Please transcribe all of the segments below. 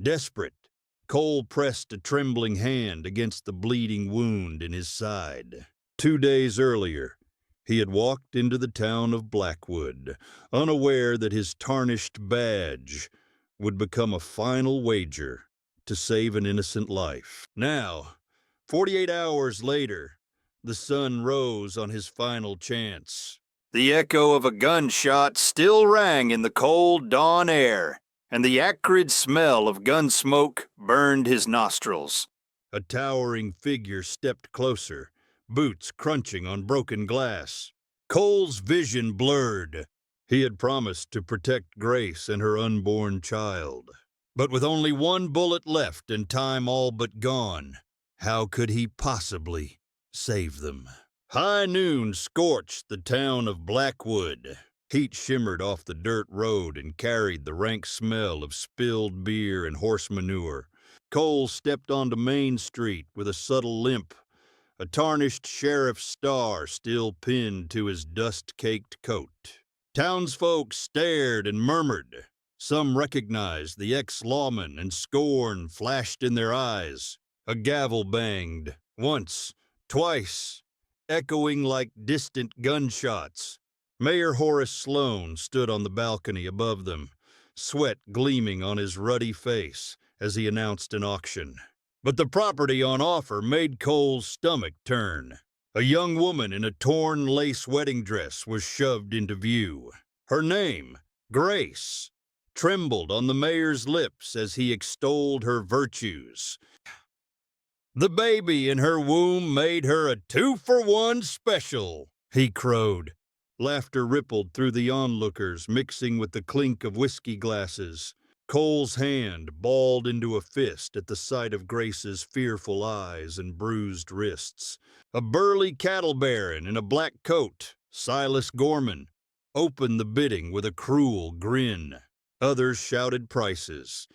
Desperate, Cole pressed a trembling hand against the bleeding wound in his side. 2 days earlier, he had walked into the town of Blackwood, unaware that his tarnished badge would become a final wager to save an innocent life. Now, 48 hours later, the sun rose on his final chance. The echo of a gunshot still rang in the cold dawn air, and the acrid smell of gun smoke burned his nostrils. A towering figure stepped closer, boots crunching on broken glass. Cole's vision blurred. He had promised to protect Grace and her unborn child. But with only one bullet left and time all but gone, how could he possibly save them? High noon scorched the town of Blackwood. Heat shimmered off the dirt road and carried the rank smell of spilled beer and horse manure. Cole stepped onto Main Street with a subtle limp, a tarnished sheriff's star still pinned to his dust-caked coat. Townsfolk stared and murmured. Some recognized the ex-lawman, and scorn flashed in their eyes. A gavel banged, once, twice, echoing like distant gunshots. Mayor Horace Sloan stood on the balcony above them, sweat gleaming on his ruddy face as he announced an auction. But the property on offer made Cole's stomach turn. A young woman in a torn lace wedding dress was shoved into view. Her name, Grace, trembled on the mayor's lips as he extolled her virtues. The baby in her womb made her a 2-for-1 special, he crowed. Laughter rippled through the onlookers, mixing with the clink of whiskey glasses. Cole's hand balled into a fist at the sight of Grace's fearful eyes and bruised wrists. A burly cattle baron in a black coat, Silas Gorman, opened the bidding with a cruel grin. Others shouted prices.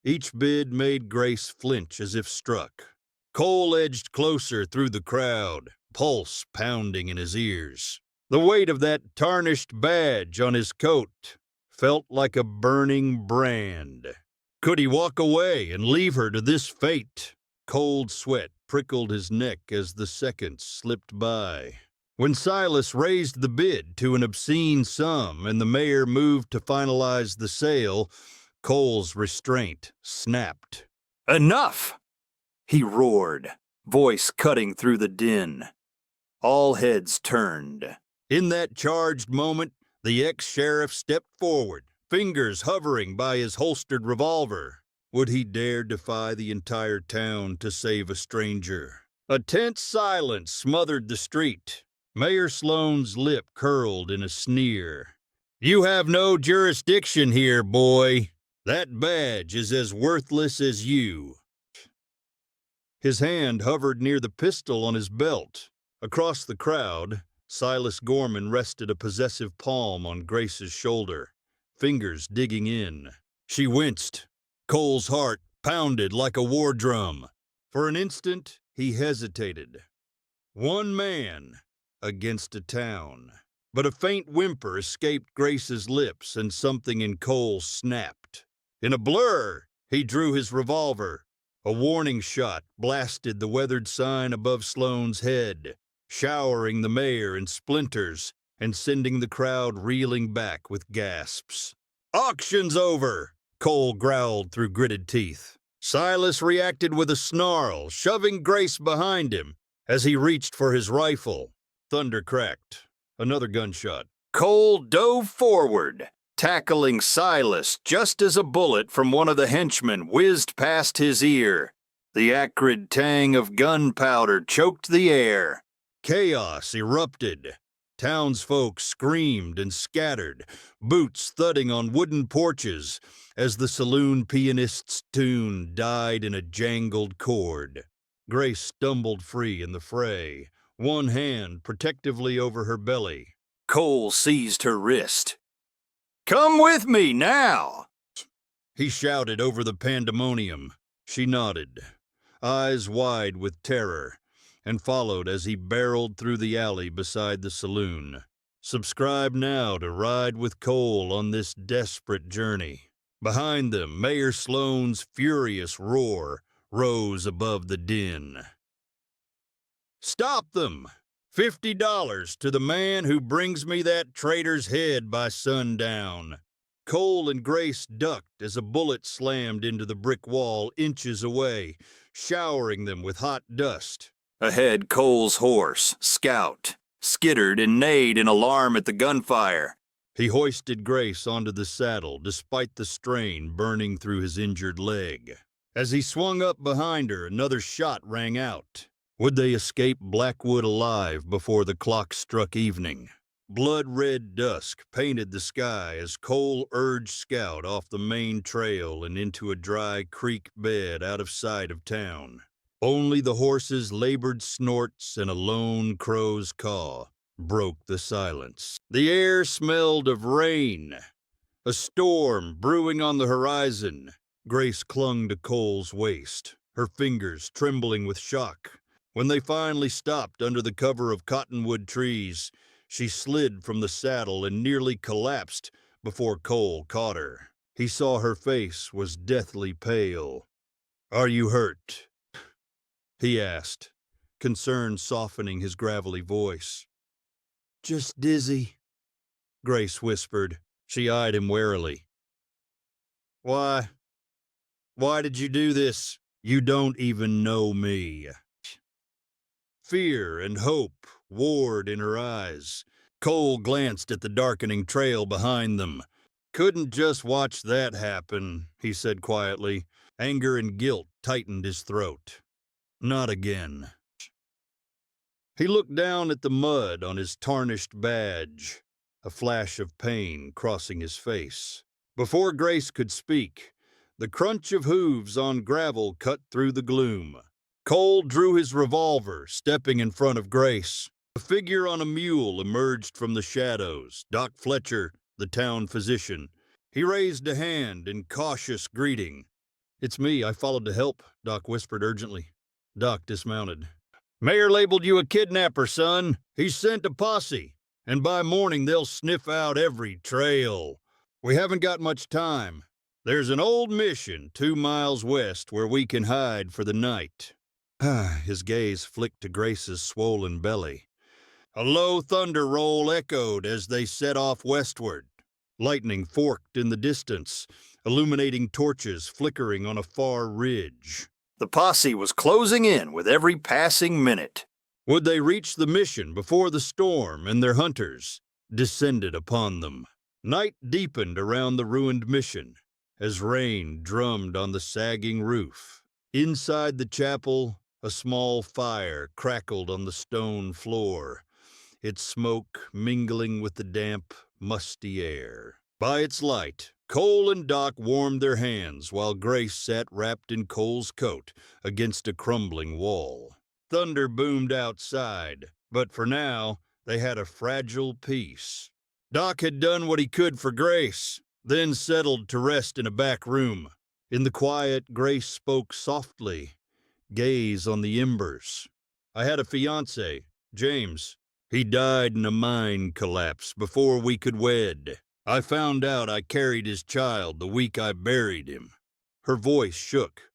Each bid made Grace flinch as if struck. Cole edged closer through the crowd, pulse pounding in his ears. The weight of that tarnished badge on his coat felt like a burning brand. Could he walk away and leave her to this fate? Cold sweat prickled his neck as the seconds slipped by. When Silas raised the bid to an obscene sum and the mayor moved to finalize the sale, Cole's restraint snapped. "Enough!" he roared, voice cutting through the din. All heads turned. In that charged moment, the ex-sheriff stepped forward, fingers hovering by his holstered revolver. Would he dare defy the entire town to save a stranger? A tense silence smothered the street. Mayor Sloan's lip curled in a sneer. "You have no jurisdiction here, boy. That badge is as worthless as you." His hand hovered near the pistol on his belt. Across the crowd, Silas Gorman rested a possessive palm on Grace's shoulder, fingers digging in. She winced. Cole's heart pounded like a war drum. For an instant, he hesitated. One man against a town. But a faint whimper escaped Grace's lips and something in Cole snapped. In a blur, he drew his revolver. A warning shot blasted the weathered sign above Sloan's head, showering the mayor in splinters and sending the crowd reeling back with gasps. "Auction's over!" Cole growled through gritted teeth. Silas reacted with a snarl, shoving Grace behind him as he reached for his rifle. Thunder cracked. Another gunshot. Cole dove forward, tackling Silas just as a bullet from one of the henchmen whizzed past his ear. The acrid tang of gunpowder choked the air. Chaos erupted. Townsfolk screamed and scattered, boots thudding on wooden porches as the saloon pianist's tune died in a jangled chord. Grace stumbled free in the fray, one hand protectively over her belly. Cole seized her wrist. "Come with me now!" he shouted over the pandemonium. She nodded, eyes wide with terror, and followed as he barreled through the alley beside the saloon. Subscribe now to ride with Cole on this desperate journey. Behind them, Mayor Sloane's furious roar rose above the din. "Stop them! $50 to the man who brings me that traitor's head by sundown." Cole and Grace ducked as a bullet slammed into the brick wall inches away, showering them with hot dust. Ahead, Cole's horse, Scout, skittered and neighed in alarm at the gunfire. He hoisted Grace onto the saddle despite the strain burning through his injured leg. As he swung up behind her, another shot rang out. Would they escape Blackwood alive before the clock struck evening? Blood-red dusk painted the sky as Cole urged Scout off the main trail and into a dry creek bed out of sight of town. Only the horse's labored snorts and a lone crow's caw broke the silence. The air smelled of rain, a storm brewing on the horizon. Grace clung to Cole's waist, her fingers trembling with shock. When they finally stopped under the cover of cottonwood trees, she slid from the saddle and nearly collapsed before Cole caught her. He saw her face was deathly pale. "Are you hurt?" he asked, concern softening his gravelly voice. "Just dizzy," Grace whispered. She eyed him warily. Why did you do this? You don't even know me." Fear and hope warred in her eyes. Cole glanced at the darkening trail behind them. "Couldn't just watch that happen," he said quietly. Anger and guilt tightened his throat. "Not again." He looked down at the mud on his tarnished badge, a flash of pain crossing his face. Before Grace could speak, the crunch of hooves on gravel cut through the gloom. Cole drew his revolver, stepping in front of Grace. A figure on a mule emerged from the shadows, Doc Fletcher, the town physician. He raised a hand in cautious greeting. "It's me, I followed to help," Doc whispered urgently. Doc dismounted. "Mayor labeled you a kidnapper, son. He's sent a posse, and by morning they'll sniff out every trail. We haven't got much time. There's an old mission 2 miles west where we can hide for the night." His gaze flicked to Grace's swollen belly. A low thunder roll echoed as they set off westward. Lightning forked in the distance, illuminating torches flickering on a far ridge. The posse was closing in with every passing minute. Would they reach the mission before the storm and their hunters descended upon them? Night deepened around the ruined mission as rain drummed on the sagging roof. Inside the chapel, a small fire crackled on the stone floor, its smoke mingling with the damp, musty air. By its light, Cole and Doc warmed their hands while Grace sat wrapped in Cole's coat against a crumbling wall. Thunder boomed outside, but for now, they had a fragile peace. Doc had done what he could for Grace, then settled to rest in a back room. In the quiet, Grace spoke softly, gaze on the embers. "I had a fiancé, James. He died in a mine collapse before we could wed. I found out I carried his child the week I buried him." Her voice shook.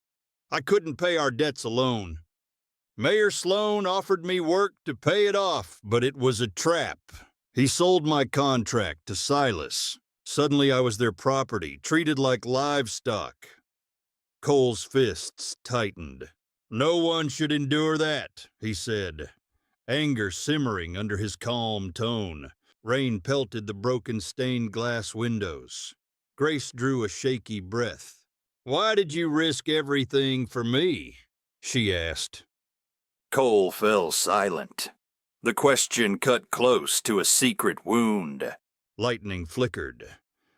"I couldn't pay our debts alone. Mayor Sloane offered me work to pay it off, but it was a trap. He sold my contract to Silas. Suddenly I was their property, treated like livestock." Cole's fists tightened. "No one should endure that," he said, anger simmering under his calm tone. Rain pelted the broken stained glass windows. Grace drew a shaky breath. "Why did you risk everything for me?" she asked. Cole fell silent. The question cut close to a secret wound. Lightning flickered,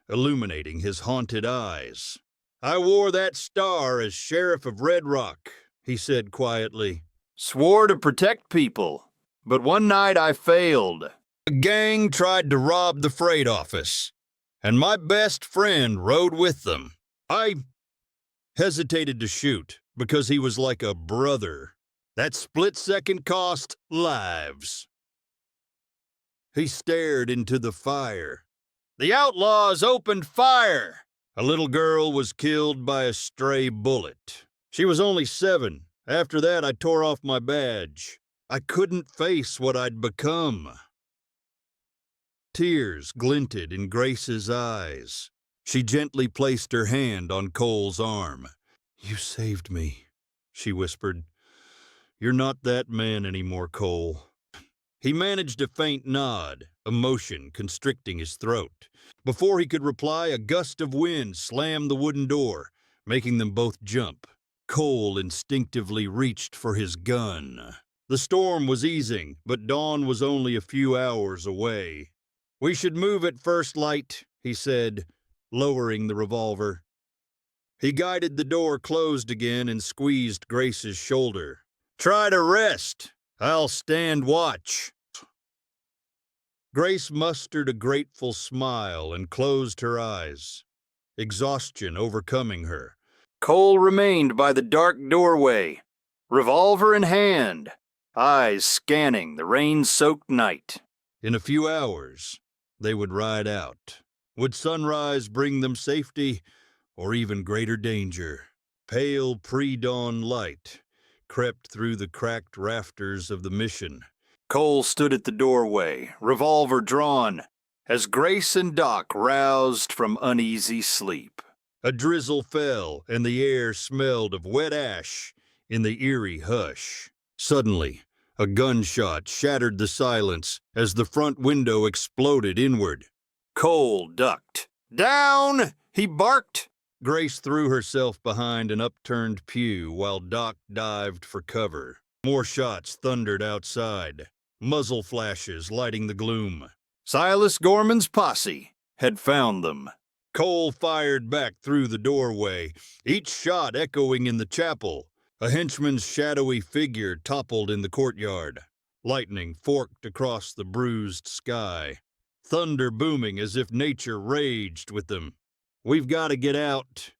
illuminating his haunted eyes. "I wore that star as sheriff of Red Rock," he said quietly. "Swore to protect people, but one night I failed. A gang tried to rob the freight office, and my best friend rode with them. I hesitated to shoot because he was like a brother. That split second cost lives." He stared into the fire. "The outlaws opened fire!" A little girl was killed by a stray bullet. She was only 7. After that, I tore off my badge. I couldn't face what I'd become. Tears glinted in Grace's eyes. She gently placed her hand on Cole's arm. "You saved me," she whispered. "You're not that man anymore, Cole." He managed a faint nod, emotion constricting his throat. Before he could reply, a gust of wind slammed the wooden door, making them both jump. Cole instinctively reached for his gun. The storm was easing, but dawn was only a few hours away. "We should move at first light," he said, lowering the revolver. He guided the door closed again and squeezed Grace's shoulder. "Try to rest. I'll stand watch." Grace mustered a grateful smile and closed her eyes, exhaustion overcoming her. Cole remained by the dark doorway, revolver in hand, eyes scanning the rain-soaked night. In a few hours, they would ride out. Would sunrise bring them safety or even greater danger? Pale pre-dawn light crept through the cracked rafters of the mission. Cole stood at the doorway, revolver drawn, as Grace and Doc roused from uneasy sleep. A drizzle fell, and the air smelled of wet ash in the eerie hush. Suddenly, a gunshot shattered the silence as the front window exploded inward. Cole ducked. "Down!" he barked. Grace threw herself behind an upturned pew while Doc dived for cover. More shots thundered outside, muzzle flashes lighting the gloom. Silas Gorman's posse had found them. Cole fired back through the doorway, each shot echoing in the chapel. A henchman's shadowy figure toppled in the courtyard. Lightning forked across the bruised sky, thunder booming as if nature raged with them. "We've got to get out."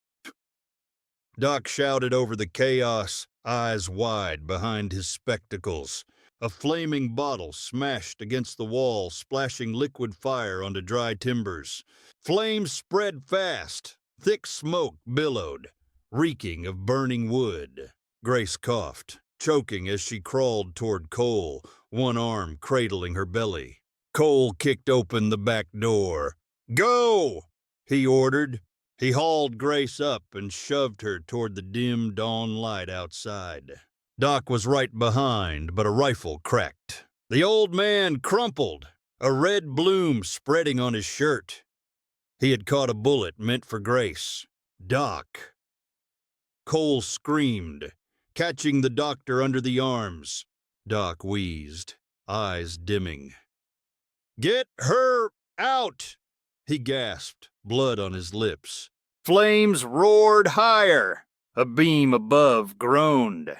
Doc shouted over the chaos, eyes wide behind his spectacles. A flaming bottle smashed against the wall, splashing liquid fire onto dry timbers. Flames spread fast. Thick smoke billowed, reeking of burning wood. Grace coughed, choking as she crawled toward Cole, one arm cradling her belly. Cole kicked open the back door. "Go!" he ordered. He hauled Grace up and shoved her toward the dim dawn light outside. Doc was right behind, but a rifle cracked. The old man crumpled, a red bloom spreading on his shirt. He had caught a bullet meant for Grace. "Doc!" Cole screamed, catching the doctor under the arms. Doc wheezed, eyes dimming. "Get her out!" he gasped, blood on his lips. Flames roared higher. A beam above groaned.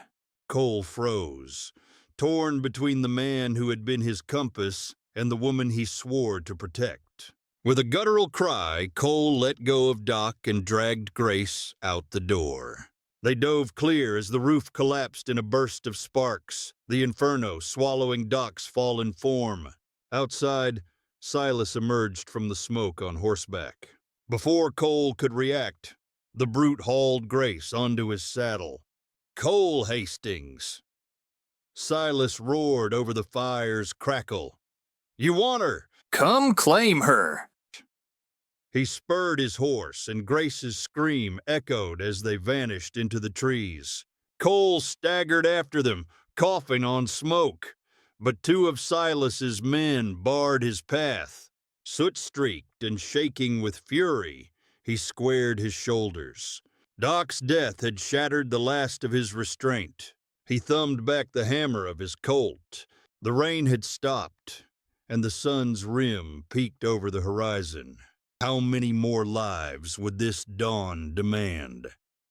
Cole froze, torn between the man who had been his compass and the woman he swore to protect. With a guttural cry, Cole let go of Doc and dragged Grace out the door. They dove clear as the roof collapsed in a burst of sparks, the inferno swallowing Doc's fallen form. Outside, Silas emerged from the smoke on horseback. Before Cole could react, the brute hauled Grace onto his saddle. "Cole Hastings!" Silas roared over the fire's crackle. "You want her? Come claim her!" He spurred his horse, and Grace's scream echoed as they vanished into the trees. Cole staggered after them, coughing on smoke, but 2 of Silas's men barred his path. Soot-streaked and shaking with fury, he squared his shoulders. Doc's death had shattered the last of his restraint. He thumbed back the hammer of his Colt. The rain had stopped, and the sun's rim peeked over the horizon. How many more lives would this dawn demand?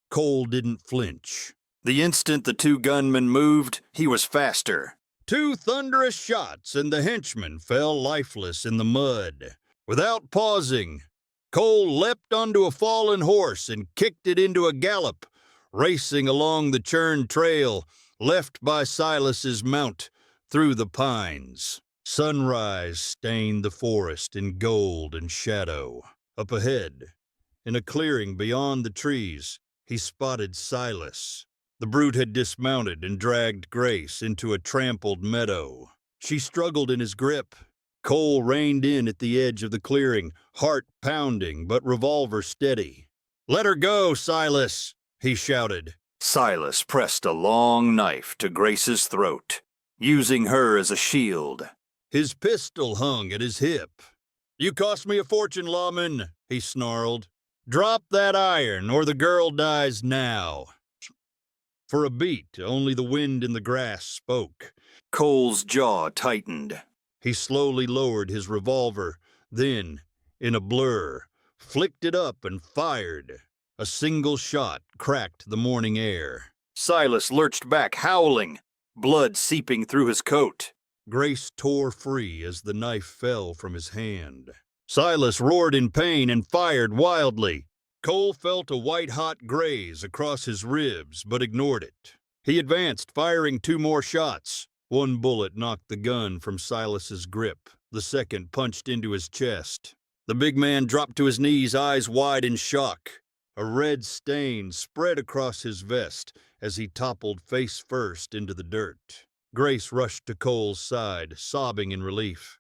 Cole didn't flinch. The instant the 2 gunmen moved, he was faster. 2 thunderous shots, and the henchman fell lifeless in the mud. Without pausing, Cole leapt onto a fallen horse and kicked it into a gallop, racing along the churned trail left by Silas's mount through the pines. Sunrise stained the forest in gold and shadow. Up ahead, In a clearing beyond the trees, he spotted Silas. The brute had dismounted and dragged Grace into a trampled meadow. She struggled in his grip. Cole reined in at the edge of the clearing, heart pounding but revolver steady. "Let her go, Silas!" he shouted. Silas pressed a long knife to Grace's throat, using her as a shield. His pistol hung at his hip. "You cost me a fortune, lawman," he snarled. "Drop that iron, or the girl dies now." For a beat, only the wind in the grass spoke. Cole's jaw tightened. He slowly lowered his revolver, then, in a blur, flicked it up and fired. A single shot cracked the morning air. Silas lurched back, howling, blood seeping through his coat. Grace tore free as the knife fell from his hand. Silas roared in pain and fired wildly. Cole felt a white-hot graze across his ribs, but ignored it. He advanced, firing 2 more shots. One bullet knocked the gun from Silas's grip. The second punched into his chest. The big man dropped to his knees, eyes wide in shock. A red stain spread across his vest as he toppled face first into the dirt. Grace rushed to Cole's side, sobbing in relief.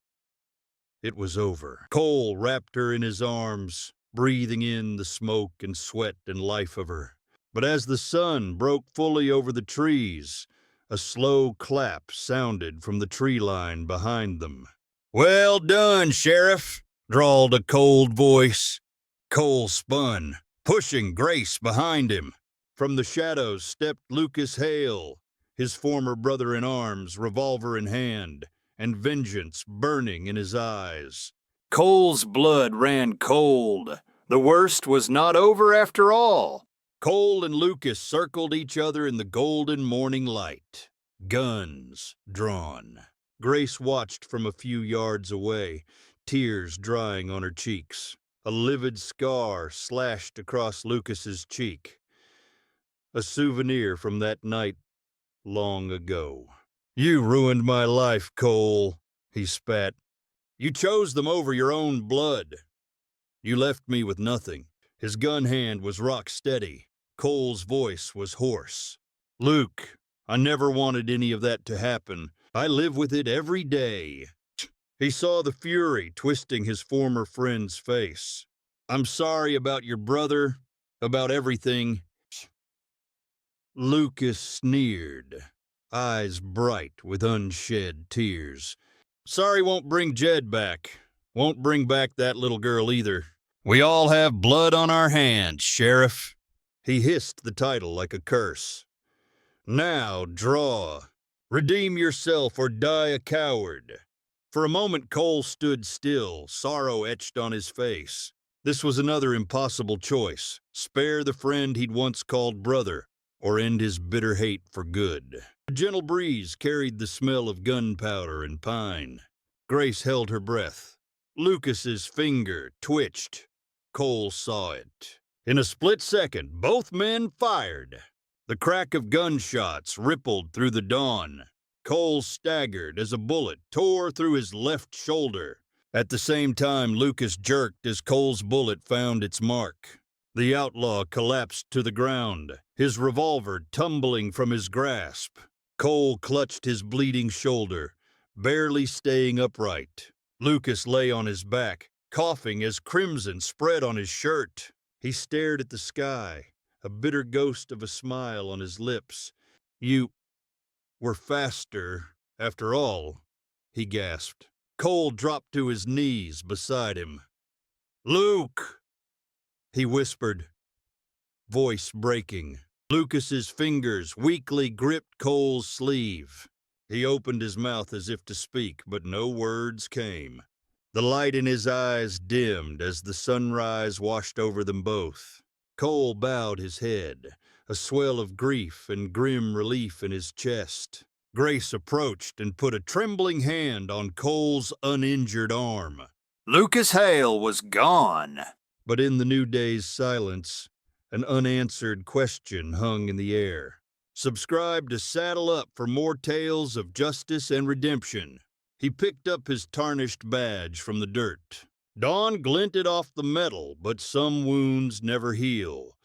It was over. Cole wrapped her in his arms, breathing in the smoke and sweat and life of her. But as the sun broke fully over the trees, a slow clap sounded from the tree line behind them. "Well done, Sheriff," drawled a cold voice. Cole spun, pushing Grace behind him. From the shadows stepped Lucas Hale, his former brother-in-arms, revolver in hand, and vengeance burning in his eyes. Cole's blood ran cold. The worst was not over after all. Cole and Lucas circled each other in the golden morning light, guns drawn. Grace watched from a few yards away, tears drying on her cheeks. A livid scar slashed across Lucas's cheek. A souvenir from that night long ago. "You ruined my life, Cole," he spat. "You chose them over your own blood. You left me with nothing." His gun hand was rock steady. Cole's voice was hoarse. "Luke, I never wanted any of that to happen. I live with it every day." He saw the fury twisting his former friend's face. "I'm sorry about your brother, about everything." Lucas sneered, eyes bright with unshed tears. "Sorry won't bring Jed back. Won't bring back that little girl either. We all have blood on our hands, Sheriff." He hissed the title like a curse. "Now draw. Redeem yourself or die a coward." For a moment Cole stood still, sorrow etched on his face. This was another impossible choice. Spare the friend he'd once called brother, or end his bitter hate for good. A gentle breeze carried the smell of gunpowder and pine. Grace held her breath. Lucas's finger twitched. Cole saw it. In a split second, both men fired. The crack of gunshots rippled through the dawn. Cole staggered as a bullet tore through his left shoulder. At the same time, Lucas jerked as Cole's bullet found its mark. The outlaw collapsed to the ground, his revolver tumbling from his grasp. Cole clutched his bleeding shoulder, barely staying upright. Lucas lay on his back, coughing as crimson spread on his shirt. He stared at the sky, a bitter ghost of a smile on his lips. "You were faster, after all," he gasped. Cole dropped to his knees beside him. "Luke!" he whispered, voice breaking. Lucas's fingers weakly gripped Cole's sleeve. He opened his mouth as if to speak, but no words came. The light in his eyes dimmed as the sunrise washed over them both. Cole bowed his head, a swell of grief and grim relief in his chest. Grace approached and put a trembling hand on Cole's uninjured arm. Lucas Hale was gone. But in the new day's silence, an unanswered question hung in the air. Subscribe to Saddle Up for more tales of justice and redemption. He picked up his tarnished badge from the dirt. Dawn glinted off the metal, but some wounds never heal.